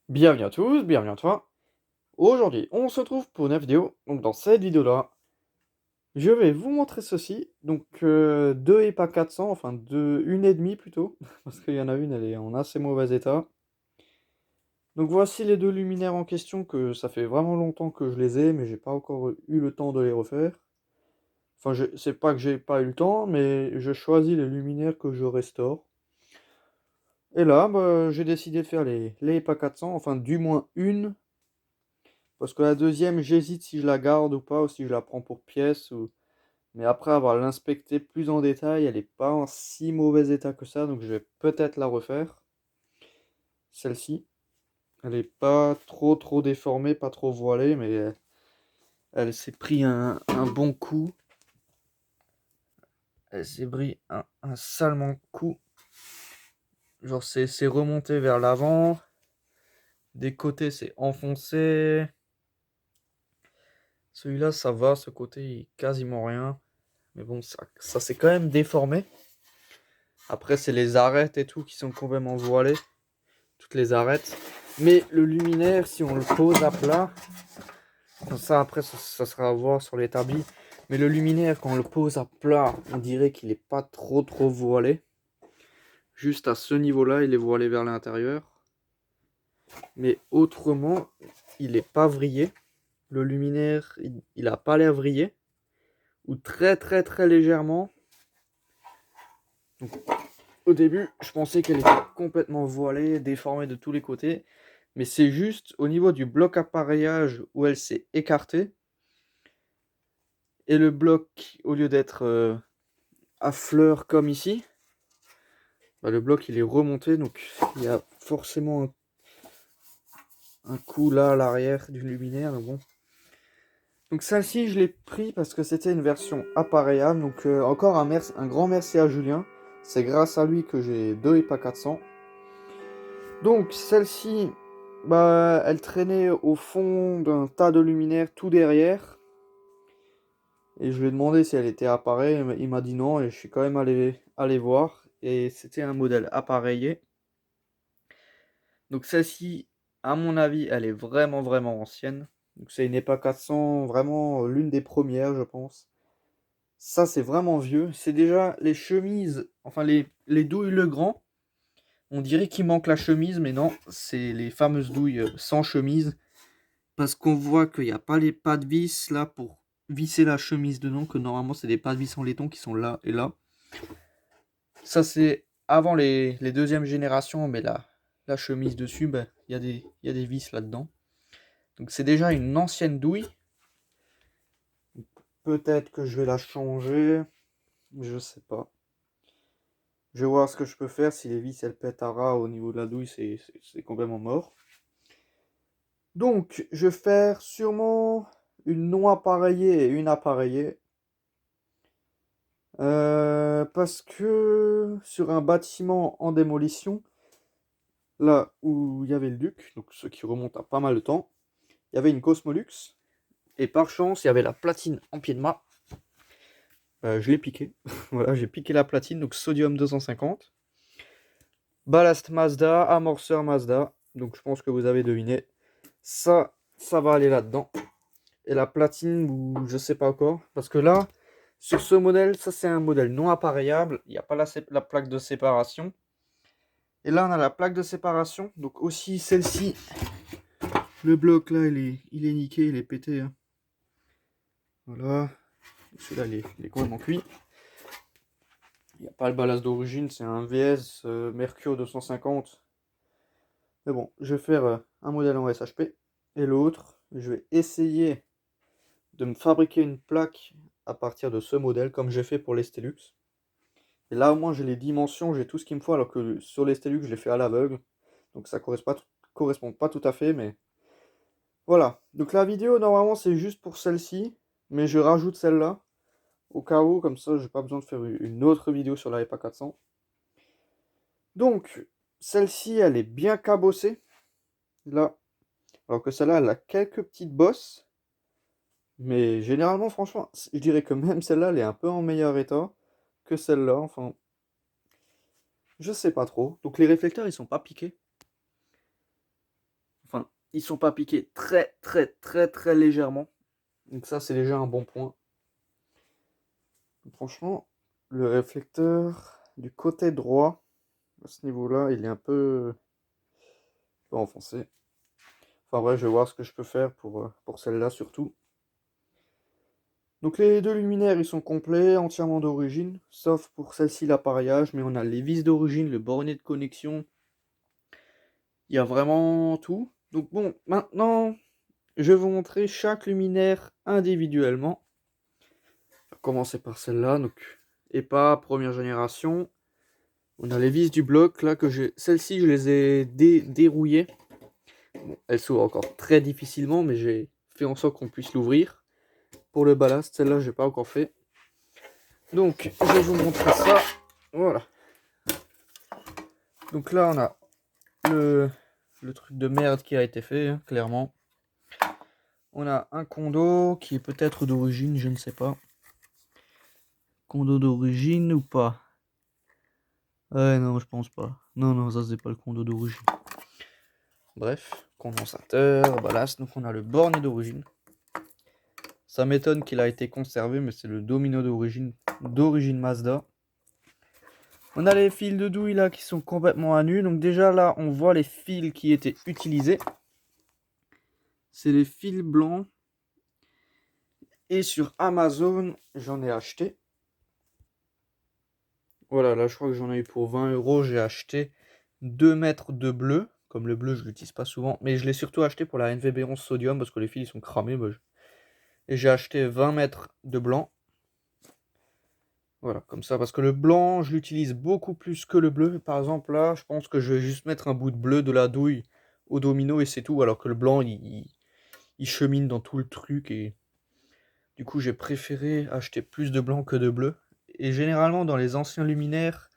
Bienvenue à tous, bienvenue à toi. Aujourd'hui, on se retrouve pour une vidéo. Donc dans cette vidéo-là, je vais vous montrer ceci. Donc 2 EPA 400, enfin une et demie plutôt, parce qu'il y en a une, elle est en assez mauvais état. Donc voici les deux luminaires en question que ça fait vraiment longtemps que je les ai, mais j'ai pas encore eu le temps de les refaire. Enfin, c'est pas que j'ai pas eu le temps, mais je choisis les luminaires que je restaure. Et là, bah, j'ai décidé de faire les EPA 400, enfin du moins une. Parce que la deuxième, j'hésite si je la garde ou pas, ou si je la prends pour pièce. Mais après avoir l'inspecté plus en détail, elle n'est pas en si mauvais état que ça, donc je vais peut-être la refaire. Celle-ci, elle n'est pas trop déformée, pas trop voilée, mais elle s'est pris un bon coup. Elle s'est pris un salement coup. Genre c'est remonté vers l'avant. Des côtés, c'est enfoncé. Celui-là, ça va, ce côté, il est quasiment rien. Mais bon, ça s'est quand même déformé. Après, c'est les arêtes et tout qui sont complètement voilées. Toutes les arêtes. Mais le luminaire, si on le pose à plat, ça après, ça sera à voir sur l'établi. Mais le luminaire, quand on le pose à plat, on dirait qu'il n'est pas trop voilé. Juste à ce niveau-là, il est voilé vers l'intérieur. Mais autrement, il n'est pas vrillé. Le luminaire, il n'a pas l'air vrillé. Ou très légèrement. Donc, au début, je pensais qu'elle était complètement voilée, déformée de tous les côtés. Mais c'est juste au niveau du bloc appareillage où elle s'est écartée. Et le bloc, au lieu d'être à fleur comme ici, bah, le bloc il est remonté. Donc il y a forcément un coup là à l'arrière du luminaire. Mais bon. Donc celle-ci, je l'ai pris parce que c'était une version appareillable. Donc encore un grand merci à Julien. C'est grâce à lui que j'ai deux EPA 400. Donc celle-ci, bah, elle traînait au fond d'un tas de luminaires tout derrière. Et je lui ai demandé si elle était appareillée. Il m'a dit non et je suis quand même allé voir. Et c'était un modèle appareillé. Donc celle-ci, à mon avis, elle est vraiment ancienne. Donc c'est une EPA 400, vraiment l'une des premières, je pense. Ça, c'est vraiment vieux. C'est déjà les chemises, enfin les douilles Legrand. On dirait qu'il manque la chemise, mais non, c'est les fameuses douilles sans chemise. Parce qu'on voit qu'il n'y a pas les pas de vis là pour visser la chemise dedans, que normalement c'est des pas de vis en laiton qui sont là et là. Ça c'est avant les deuxièmes générations, mais la chemise dessus, ben, il y a des vis là-dedans. Donc c'est déjà une ancienne douille. Peut-être que je vais la changer, je sais pas. Je vais voir ce que je peux faire. Si les vis elles pètent à ras au niveau de la douille, c'est complètement mort. Donc je vais faire sûrement une non appareillée et une appareillée. Parce que sur un bâtiment en démolition, là où il y avait le Duc, donc ce qui remonte à pas mal de temps, il y avait une Cosmolux, et par chance, il y avait la platine en pied de mât. Je l'ai piqué. Voilà, j'ai piqué la platine, donc sodium 250. Ballast Mazda, amorceur Mazda, donc je pense que vous avez deviné. Ça va aller là-dedans. Et la platine, ou je sais pas encore, parce que là, sur ce modèle, ça c'est un modèle non appareillable, il n'y a pas la plaque de séparation. Et là, on a la plaque de séparation. Donc aussi celle-ci. Le bloc là, il est niqué, il est pété. Hein. Voilà. Celui-là, il est complètement cuit. Il n'y a pas le ballast d'origine, c'est un VS Mercure 250. Mais bon, je vais faire un modèle en SHP. Et l'autre, je vais essayer de me fabriquer une plaque à partir de ce modèle, comme j'ai fait pour les Stelux. Et là, au moins, j'ai les dimensions, j'ai tout ce qu'il me faut, alors que sur les Stelux, je l'ai fait à l'aveugle. Donc ça correspond pas tout à fait, mais voilà, donc la vidéo normalement c'est juste pour celle-ci, mais je rajoute celle-là, au cas où, comme ça j'ai pas besoin de faire une autre vidéo sur la EPA 400. Donc, celle-ci elle est bien cabossée, là, alors que celle-là elle a quelques petites bosses, mais généralement franchement, je dirais que même celle-là elle est un peu en meilleur état que celle-là, enfin, je sais pas trop. Donc les réflecteurs ils sont pas piqués. Enfin, ils sont pas piqués très légèrement. Donc ça, c'est déjà un bon point. Donc, franchement, le réflecteur du côté droit, à ce niveau-là, il est un peu enfoncé. Enfin bref, je vais voir ce que je peux faire pour celle-là surtout. Donc les deux luminaires, ils sont complets, entièrement d'origine, sauf pour celle-ci l'appareillage, mais on a les vis d'origine, le bornet de connexion, il y a vraiment tout. Donc bon, maintenant, je vais vous montrer chaque luminaire individuellement. On va commencer par celle-là, donc EPA, première génération. On a les vis du bloc, là, que j'ai. Celles-ci, je les ai dérouillées. Bon, elles s'ouvrent encore très difficilement, mais j'ai fait en sorte qu'on puisse l'ouvrir. Pour le ballast, celle-là, j'ai pas encore fait. Donc, je vais vous montrer ça. Voilà. Donc là, on a le truc de merde qui a été fait, hein, clairement. On a un condo qui est peut-être d'origine, je ne sais pas. Condo d'origine ou pas? Ouais, non, je pense pas. Non, non, ça c'est pas le condo d'origine. Bref, condensateur, ballast. Donc on a le bornet d'origine. Ça m'étonne qu'il a été conservé, mais c'est le domino d'origine Mazda. On a les fils de douille là qui sont complètement à nu. Donc déjà là, on voit les fils qui étaient utilisés. C'est les fils blancs. Et sur Amazon, j'en ai acheté. Voilà, là je crois que j'en ai eu pour 20 €. J'ai acheté 2 mètres de bleu. Comme le bleu, je l'utilise pas souvent. Mais je l'ai surtout acheté pour la NVB11 sodium parce que les fils ils sont cramés. Et j'ai acheté 20 mètres de blanc. Voilà, comme ça. Parce que le blanc, je l'utilise beaucoup plus que le bleu. Par exemple, là, je pense que je vais juste mettre un bout de bleu de la douille au domino et c'est tout. Alors que le blanc, il chemine dans tout le truc. Et du coup, j'ai préféré acheter plus de blanc que de bleu. Et généralement, dans les anciens luminaires,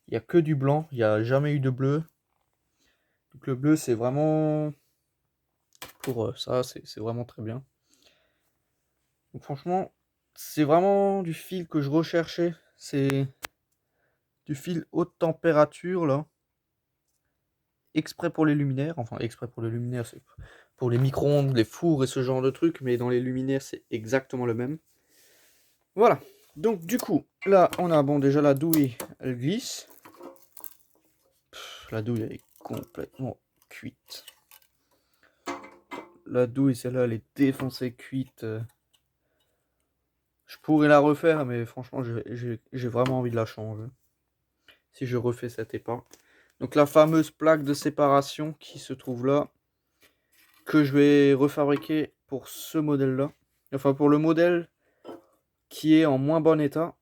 il n'y a que du blanc. Il n'y a jamais eu de bleu. Donc le bleu, c'est vraiment... Pour ça, c'est vraiment très bien. Donc franchement, c'est vraiment du fil que je recherchais. C'est du fil haute température, là. Exprès pour les luminaires. Enfin, exprès pour les luminaires, c'est pour les micro-ondes, les fours et ce genre de trucs. Mais dans les luminaires, c'est exactement le même. Voilà. Donc du coup, là, on a, bon, déjà la douille, elle glisse. La douille, elle est complètement cuite. La douille, celle-là, elle est défoncée, cuite. Je pourrais la refaire, mais franchement, j'ai vraiment envie de la changer. Si je refais cette épa. Donc la fameuse plaque de séparation qui se trouve là, que je vais refabriquer pour ce modèle-là. Enfin, pour le modèle qui est en moins bon état.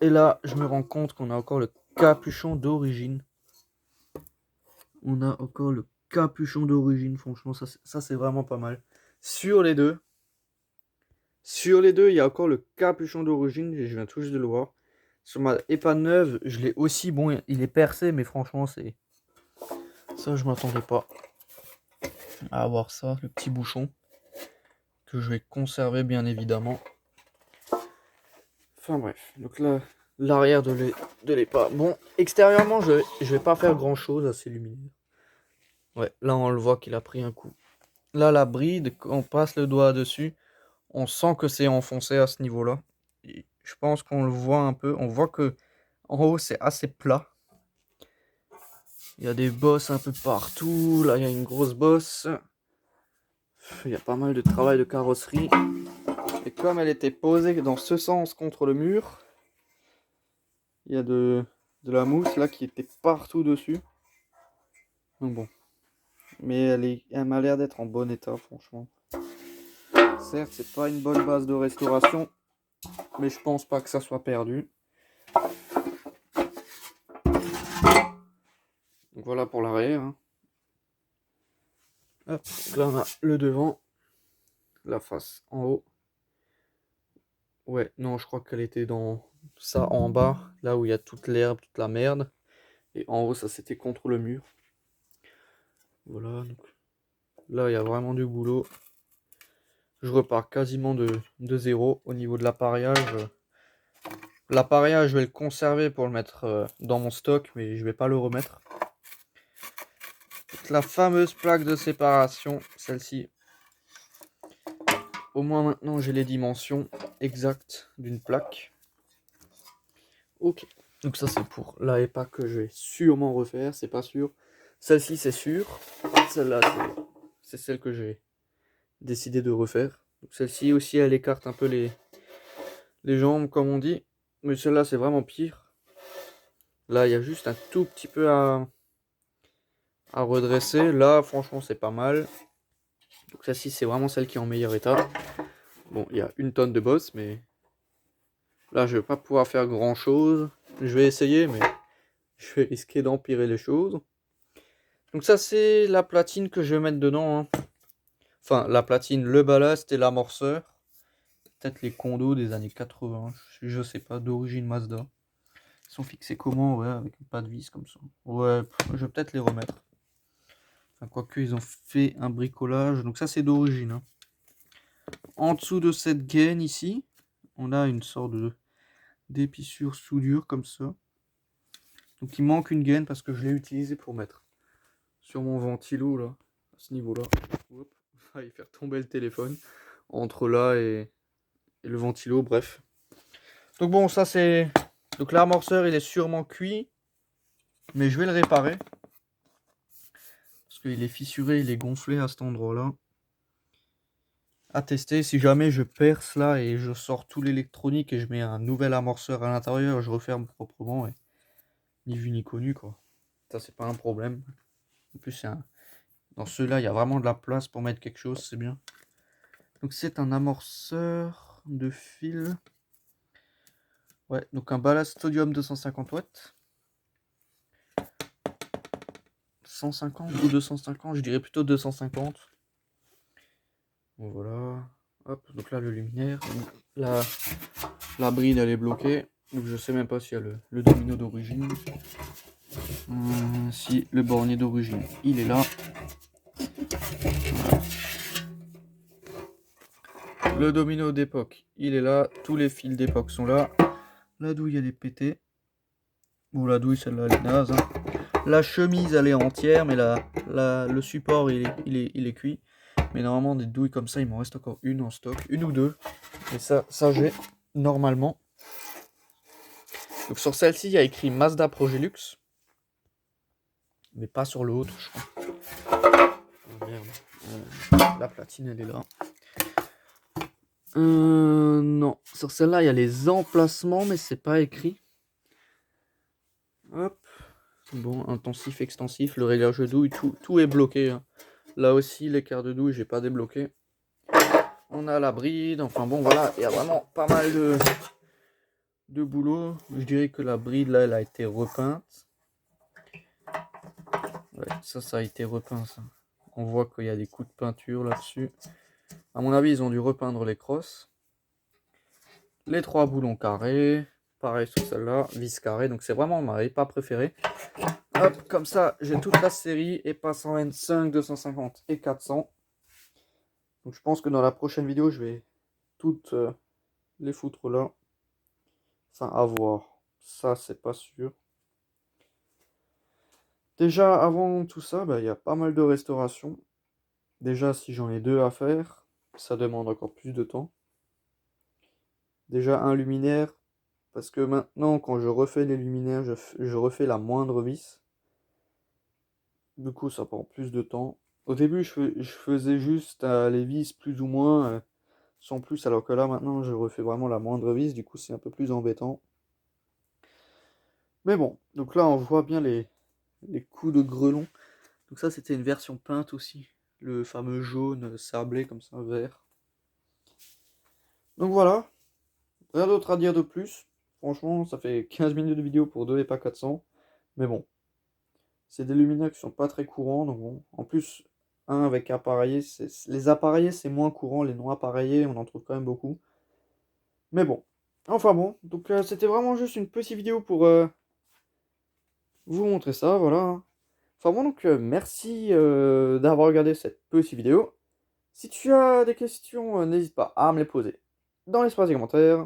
Et là, je me rends compte qu'on a encore le capuchon d'origine. On a encore le capuchon d'origine. Franchement, ça c'est vraiment pas mal. Sur les deux, il y a encore le capuchon d'origine. Et je viens tout juste de le voir. Sur ma EPA neuve, je l'ai aussi. Bon, il est percé, mais franchement, c'est... Ça, je m'attendais pas à avoir ça, le petit bouchon. Que je vais conserver, bien évidemment. Enfin bref, donc là, l'arrière de l'EPA. Bon, extérieurement, je vais pas faire grand chose à ces luminaires. Ouais, là on le voit qu'il a pris un coup. Là, la bride, quand on passe le doigt dessus, on sent que c'est enfoncé à ce niveau-là. Je pense qu'on le voit un peu. On voit que en haut, c'est assez plat. Il y a des bosses un peu partout. Là, il y a une grosse bosse. Il y a pas mal de travail de carrosserie. Et comme elle était posée dans ce sens contre le mur, il y a de la mousse là qui était partout dessus. Donc bon. Mais elle m'a l'air d'être en bon état, franchement. Certes, c'est pas une bonne base de restauration, mais je pense pas que ça soit perdu. Donc voilà pour l'arrière. Hein. Hop, là on a le devant, la face en haut. Ouais, non, je crois qu'elle était dans ça en bas, là où il y a toute l'herbe, toute la merde. Et en haut, ça c'était contre le mur. Voilà, donc là il y a vraiment du boulot. Je repars quasiment de zéro au niveau de l'appareillage. L'appareillage, je vais le conserver pour le mettre dans mon stock, mais je vais pas le remettre. donc la fameuse plaque de séparation, celle-ci. Au moins maintenant j'ai les dimensions exactes d'une plaque. Ok, donc ça c'est pour la EPA que je vais sûrement refaire, c'est pas sûr. Celle-ci c'est sûr, celle-là c'est celle que j'ai décidé de refaire. Celle-ci aussi elle écarte un peu les jambes comme on dit, mais celle-là c'est vraiment pire. Là il y a juste un tout petit peu à redresser, là franchement c'est pas mal. Donc celle-ci c'est vraiment celle qui est en meilleur état. Bon, il y a une tonne de boss, mais là je vais pas pouvoir faire grand chose. Je vais essayer, mais je vais risquer d'empirer les choses. Donc ça c'est la platine que je vais mettre dedans, hein. Enfin la platine, le ballast et l'amorceur. Peut-être les condos des années 80, je sais pas, d'origine Mazda. Ils sont fixés comment? Ouais, avec pas de vis comme ça. Ouais, je vais peut-être les remettre. Enfin, quoique ils ont fait un bricolage, donc ça c'est d'origine, hein. En dessous de cette gaine ici, on a une sorte d'épissure soudure comme ça. Donc il manque une gaine parce que je l'ai utilisé pour mettre sur mon ventilo là, à ce niveau-là. Hop, il va faire tomber le téléphone entre là et le ventilo, bref. Donc bon, ça c'est... Donc l'amorceur il est sûrement cuit, mais je vais le réparer. Parce qu'il est fissuré, il est gonflé à cet endroit-là. À tester, si jamais je perce là et je sors tout l'électronique et je mets un nouvel amorceur à l'intérieur, je referme proprement et ni vu ni connu quoi. Ça c'est pas un problème. En plus dans ceux-là il y a vraiment de la place pour mettre quelque chose, c'est bien. Donc c'est un amorceur de fil. Ouais, donc un ballast sodium 250 watts. 150 ou 250, je dirais plutôt 250. Bon voilà. Hop, donc là le luminaire. La bride elle est bloquée. Donc je sais même pas s'il y a le domino d'origine. Si le bornier d'origine il est là. Voilà. Le domino d'époque il est là. Tous les fils d'époque sont là. La douille elle est pétée. Bon la douille celle-là elle est naze, hein. La chemise elle est entière, mais le support il est cuit. Mais normalement des douilles comme ça il m'en reste encore une en stock, une ou deux. Et ça j'ai normalement. Donc sur celle-ci il y a écrit Mazda Progilux. Mais pas sur l'autre je crois. Oh, merde. La platine elle est là. Non, sur celle-là il y a les emplacements mais c'est pas écrit. Hop. Bon, intensif, extensif, le réglage de douille, tout est bloqué, hein. Là aussi, l'écart de douille, j'ai pas débloqué. On a la bride, enfin bon, voilà, il y a vraiment pas mal de boulot. Je dirais que la bride, là, elle a été repeinte. Ouais, ça a été repeint, ça. On voit qu'il y a des coups de peinture là-dessus. À mon avis, ils ont dû repeindre les crosses. Les trois boulons carrés. Pareil sur celle-là, vis carré. Donc c'est vraiment ma EPA préférée. Hop, comme ça, j'ai toute la série, EPA 125, 250 et 400. Donc je pense que dans la prochaine vidéo, je vais toutes les foutre là. Enfin, à voir. Ça, c'est pas sûr. Déjà, avant tout ça, il y a pas mal de restauration. Déjà, si j'en ai deux à faire, ça demande encore plus de temps. Déjà, un luminaire. Parce que maintenant, quand je refais les luminaires, je refais la moindre vis. Du coup, ça prend plus de temps. Au début, je faisais juste les vis plus ou moins, sans plus, alors que là, maintenant, je refais vraiment la moindre vis. Du coup, c'est un peu plus embêtant. Mais bon, donc là, on voit bien les coups de grelon. Donc ça, c'était une version peinte aussi. Le fameux jaune sablé, comme ça, vert. Donc voilà. Rien d'autre à dire de plus. Franchement, ça fait 15 minutes de vidéo pour 2 et pas 400. Mais bon. C'est des luminaires qui sont pas très courants. Donc bon. En plus, un avec appareillé. Les appareillés, c'est moins courant. Les non appareillés, on en trouve quand même beaucoup. Mais bon. Enfin bon. Donc c'était vraiment juste une petite vidéo pour vous montrer ça. Voilà. Enfin bon, donc merci d'avoir regardé cette petite vidéo. Si tu as des questions, n'hésite pas à me les poser dans l'espace des commentaires.